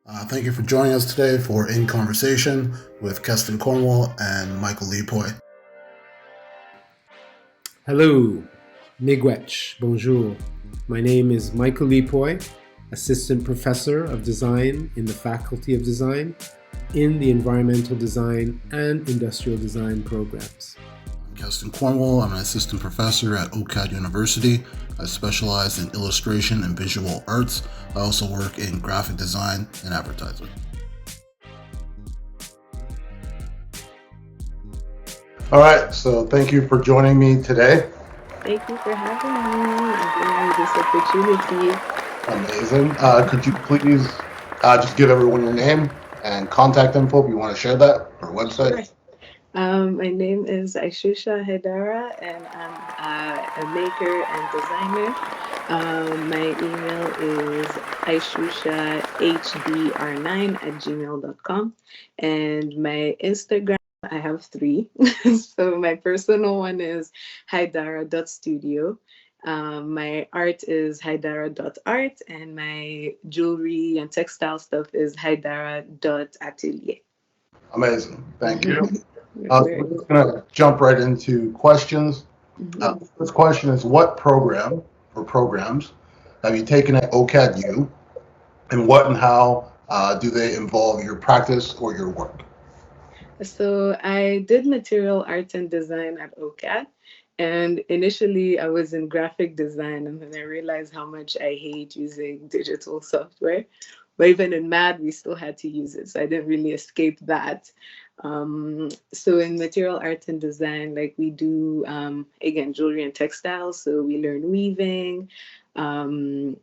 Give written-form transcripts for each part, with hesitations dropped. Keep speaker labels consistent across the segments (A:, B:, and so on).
A: Thank you for joining us today for In Conversation with Kestin Cornwall and Michael Leapoy.
B: Hello, Miigwech, bonjour. My name is Michael Leapoy, Assistant Professor of Design in the Faculty of Design in the Environmental Design and Industrial Design programs.
A: I'm Kestin Cornwall. I'm an assistant professor at OCAD University. I specialize in illustration and visual arts. I also work in graphic design and advertising.
C: All right, so thank you for joining me today.
D: Thank you for having me and giving me this opportunity.
C: Amazing. Could you please just give everyone your name and contact info if you want to share that, or website?
D: Sure. My name is Aicha Haidara, and I'm a maker and designer. My email is aishushahdr9@gmail.com, and my Instagram, I have three. So my personal one is haidara.studio. My art is haidara.art, and my jewelry and textile stuff is haidara.atelier.
C: Amazing. Thank you.
D: You're
C: We're
D: very
C: just going to jump right into questions.
D: welcome.
C: First question is, what program or programs have you taken at OCAD U, and what and how do they involve your practice or your work?
D: So I did material arts and design at OCAD. And initially, I was in graphic design, and then I realized how much I hate using digital software. But even in math, we still had to use it. So I didn't really escape that. So in material arts and design, like we do, again, jewelry and textiles. So we learn weaving, um,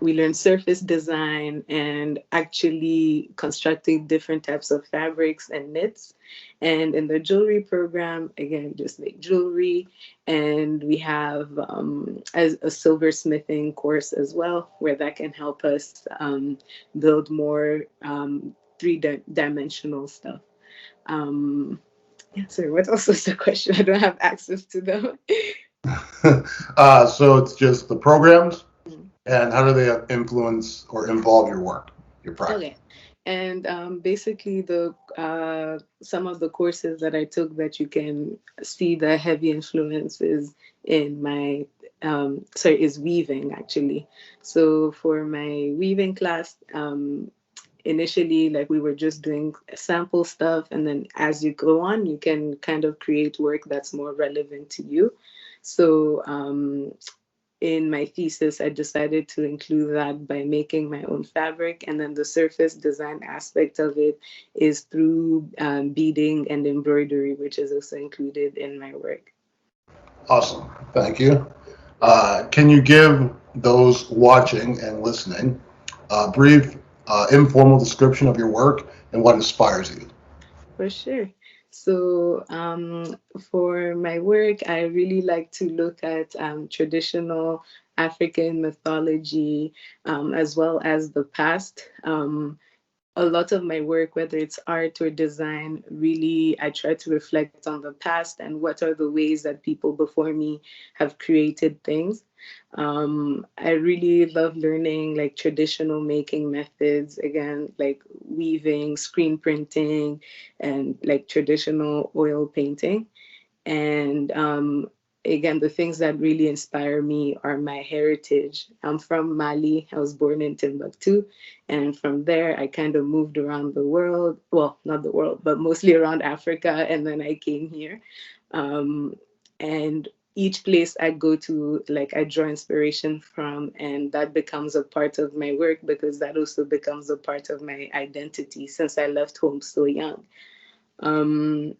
D: we learned surface design and actually constructing different types of fabrics and knits. And in the jewelry program, again, just make jewelry. And we have as a silversmithing course as well, where that can help us build more three-dimensional stuff. Yeah, sorry, what else was the question? I don't have access to them.
C: So it's just the programs, and how do they influence or involve your work, your practice?
D: Okay. And basically, the some of the courses that I took that you can see the heavy influences in my is weaving actually. So for my weaving class, initially like we were just doing sample stuff, and then as you go on, you can kind of create work that's more relevant to you. So in my thesis, I decided to include that by making my own fabric. And then the surface design aspect of it is through beading and embroidery, which is also included in my work.
C: Awesome. Thank you. Can you give those watching and listening a brief, informal description of your work and what inspires you?
D: For sure. So, for my work, I really like to look at traditional African mythology as well as the past. A lot of my work, whether it's art or design, really I try to reflect on the past and what are the ways that people before me have created things. I really love learning like traditional making methods, again, like weaving, screen printing, and like traditional oil painting. And again, the things that really inspire me are my heritage. I'm from Mali. I was born in Timbuktu. And from there, I kind of moved around the world. Well, not the world, but mostly around Africa. And then I came here. Um, and each place I go to, like I draw inspiration from, and that becomes a part of my work because that also becomes a part of my identity since I left home so young. Um,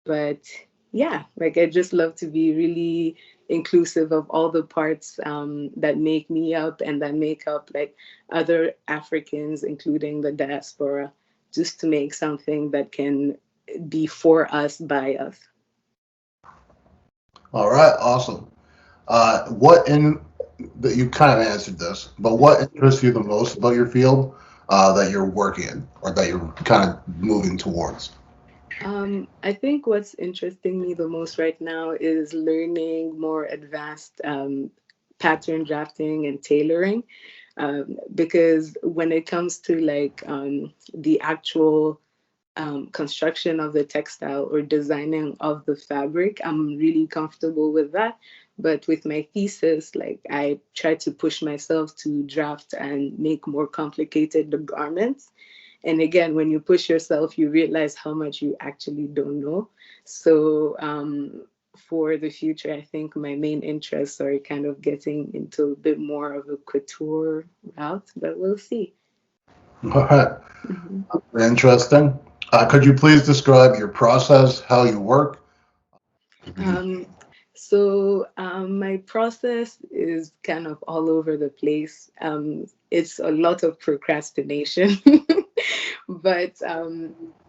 D: but yeah, like I just love to be really inclusive of all the parts that make me up and that make up like other Africans, including the diaspora, just to make something that can be for us by us.
C: All right, awesome. What in that you kind of answered this, but what interests you the most about your field that you're working in or that you're kind of moving towards?
D: I think what's interesting me the most right now is learning more advanced pattern drafting and tailoring. Because when it comes to like the actual construction of the textile or designing of the fabric, I'm really comfortable with that. But with my thesis, like I tried to push myself to draft and make more complicated the garments. And again, when you push yourself, you realize how much you actually don't know. So for the future, I think my main interests are kind of getting into a bit more of a couture route, but we'll see.
C: All right.
D: Mhm.
C: Interesting. Could you please describe your process, how you work?
D: Um, my process is kind of all over the place. It's a lot of procrastination, but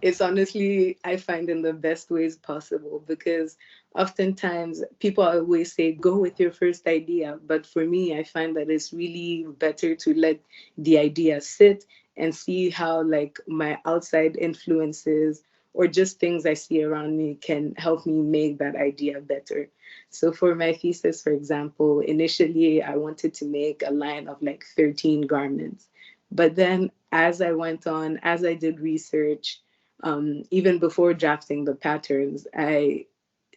D: it's honestly, I find, in the best ways possible, because oftentimes people always say, go with your first idea. But for me, I find that it's really better to let the idea sit and see how like my outside influences or just things I see around me can help me make that idea better. So for my thesis, for example, initially I wanted to make a line of like 13 garments. But then as I went on, as I did research, even before drafting the patterns, I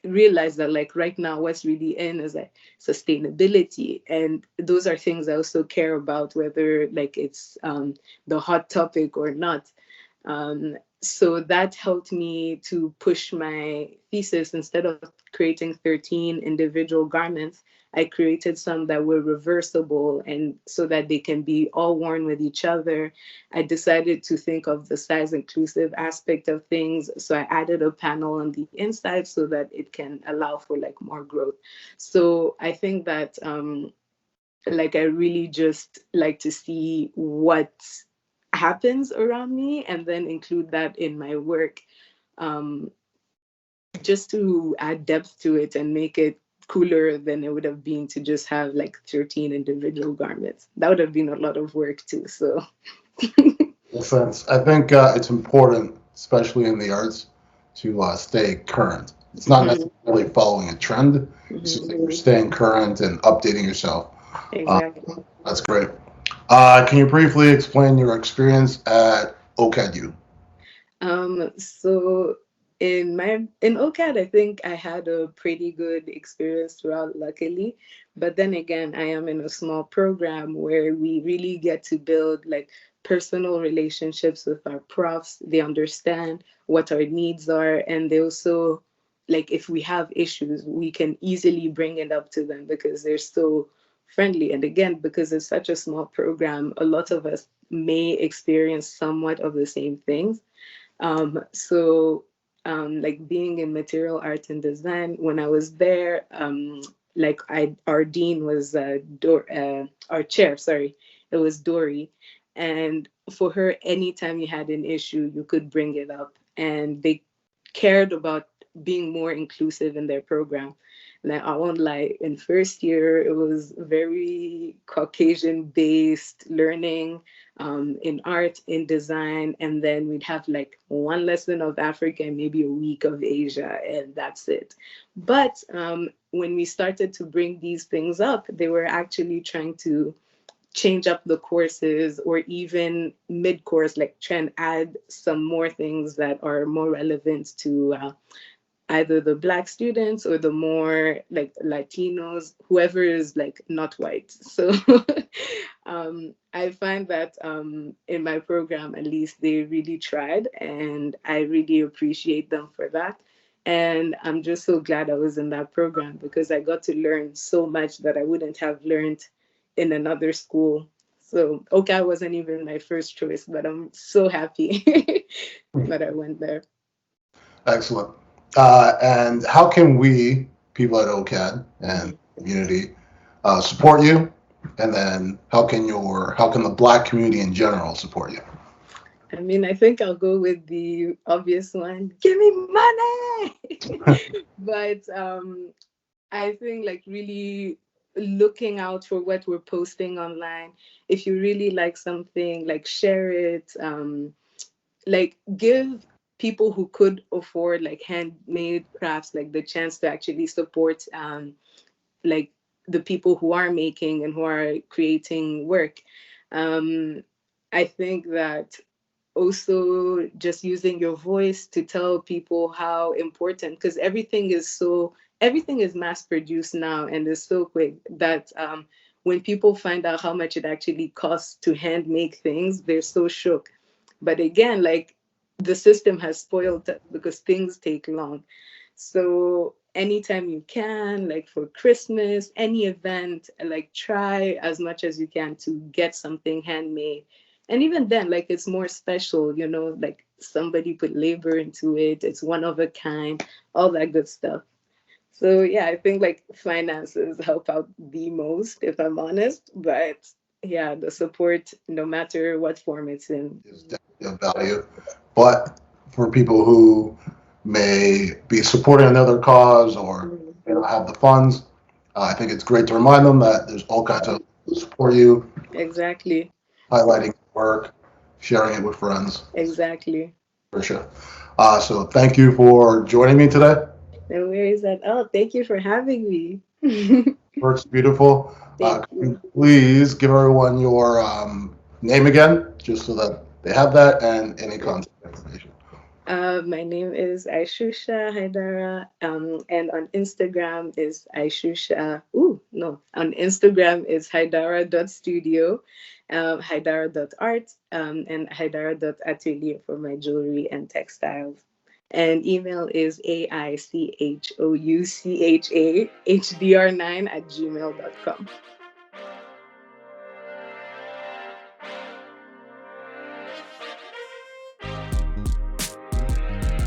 D: realized that like right now what's really in is like sustainability, and those are things I also care about, whether like it's the hot topic or not. So that helped me to push my thesis. Instead of creating 13 individual garments, I created some that were reversible and so that they can be all worn with each other. I decided to think of the size inclusive aspect of things. So I added a panel on the inside so that it can allow for like more growth. So I think that like I really just like to see what happens around me and then include that in my work, um, just to add depth to it and make it cooler than it would have been to just have like 13 individual garments. That would have been a lot of work too. So
C: Makes sense. I think it's important, especially in the arts, to stay current. It's not
D: Mhm,
C: necessarily following a trend. It's just
D: mhm,
C: that you're staying current and updating yourself. Uh,
D: exactly.
C: that's great. Can you briefly explain your experience at OCAD?
D: So in OCAD, I think I had a pretty good experience throughout, luckily. But then again, I am in a small program where we really get to build like personal relationships with our profs. They understand what our needs are, and they also like if we have issues, we can easily bring it up to them because they're so friendly. And again, because it's such a small program, a lot of us may experience somewhat of the same things. Like being in material art and design, when I was there, our dean was our chair, sorry, it was Dory, and for her, anytime you had an issue, you could bring it up, and they cared about being more inclusive in their program. Like I won't lie, in first year it was very Caucasian based learning, in art, in design, and then we'd have like one lesson of Africa and maybe a week of Asia, and that's it. But when we started to bring these things up, they were actually trying to change up the courses, or even mid course, like try and add some more things that are more relevant to either the black students or the more like Latinos, whoever is like not white. So I find that in my program, at least, they really tried, and I really appreciate them for that. And I'm just so glad I was in that program because I got to learn so much that I wouldn't have learned in another school. So OCA wasn't even my first choice, but I'm so happy that I went there.
C: Excellent. And how can we, people at OCAD and community, support you? And then how can the Black community in general support you?
D: I mean, I think I'll go with the obvious one. Give me money. But I think like really looking out for what we're posting online. If you really like something, like share it. Like give people who could afford like handmade crafts like the chance to actually support like the people who are making and who are creating work. Um, I think that also just using your voice to tell people how important, because everything is mass produced now and is so quick that when people find out how much it actually costs to hand make things, they're so shook. But again, like, the system has spoiled it because things take long. So anytime you can, like for Christmas, any event, like try as much as you can to get something handmade. And even then, like, it's more special, like somebody put labor into it, it's one of a kind, all that good stuff. So yeah, I think like finances help out the most, if I'm honest. But yeah, the support, no matter what form it's in.
C: Is definitely of value. But for people who may be supporting another cause or
D: Mm,
C: may not have the funds, I think it's great to remind them that there's all kinds of support you,
D: exactly.
C: highlighting work, sharing it with friends,
D: Exactly.
C: for sure. So thank you for joining me today.
D: No worries at all. Thank you for having me.
C: Works beautiful.
D: Thank
C: Could you
D: you.
C: please give everyone your name again, just so that they have that and any contact information.
D: My name is Aishusha Haidara, and on Instagram is Aishusha. Ooh, no, on Instagram is haidara.studio, haidara.art, and haidara.atelier for my jewelry and textiles. And email is aichouchahdr9@gmail.com.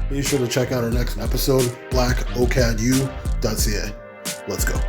A: Be sure to check out our next episode, blackocadu.ca. Let's go.